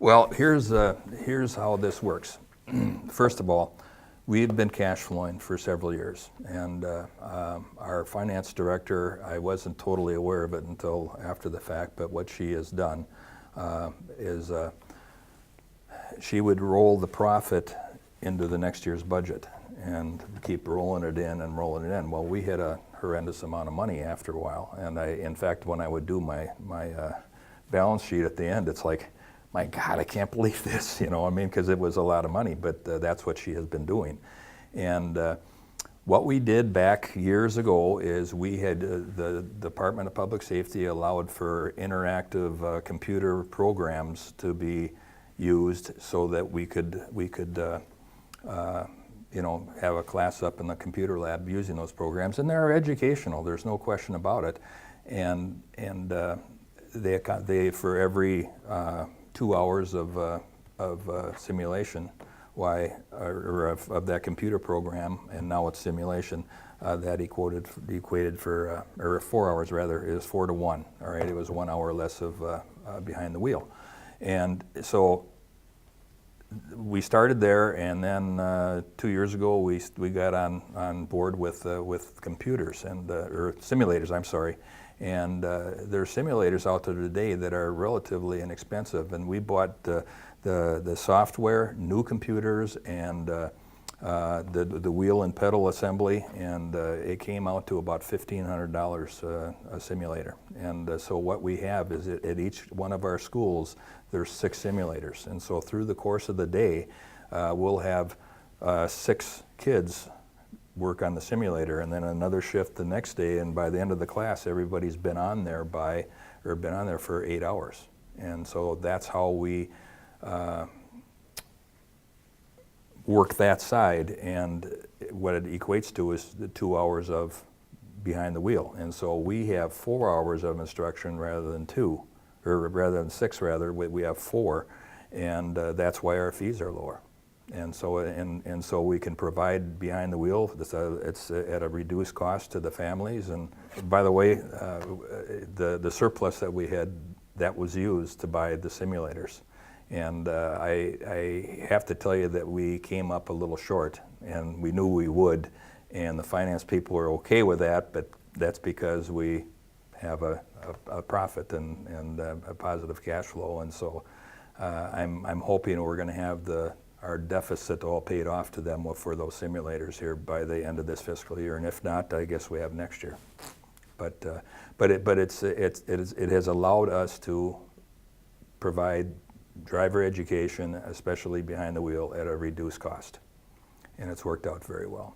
Well, here's how this works. First of all, we've been cash flowing for several years, and our finance director, I wasn't totally aware of it until after the fact, but what she has done is she would roll the profit into the next year's budget and keep rolling it in and rolling it in. Well, we hit a horrendous amount of money after a while, and in fact, when I would do my balance sheet at the end, it's like, my God, I can't believe this, you know what I mean? Because it was a lot of money, but that's what she has been doing. And what we did back years ago is we had, the Department of Public Safety allowed for interactive computer programs to be used so that we could you know, have a class up in the computer lab using those programs. And they're educational, there's no question about it. And they for every 2 hours of simulation, of that computer program, and now it's simulation, that equated for, or 4 hours rather, is 4 to 1. All right, it was 1 hour less of behind the wheel. And so we started there, and then 2 years ago we got on board with computers and or simulators. I'm sorry. And there are simulators out there today that are relatively inexpensive, and we bought the software, new computers, and the wheel and pedal assembly, and it came out to about $1,500 a simulator. And so what we have is at each one of our schools there's 6 simulators, and so through the course of the day we'll have 6 kids work on the simulator, and then another shift the next day, and by the end of the class everybody's been on there for 8 hours. And so that's how we work that side, and what it equates to is the 2 hours of behind the wheel. And so we have 4 hours of instruction rather than 2, or rather than 6 rather, we have 4, and that's why our fees are lower. And so we can provide behind the wheel. It's at a reduced cost to the families. And by the way, the surplus that we had, that was used to buy the simulators. And I have to tell you that we came up a little short, and we knew we would. And the finance people are okay with that, but that's because we have a profit and a positive cash flow. And so I'm hoping we're going to have our deficit all paid off to them for those simulators here by the end of this fiscal year, and if not, I guess we have next year. But it has allowed us to provide driver education, especially behind the wheel, at a reduced cost, and it's worked out very well.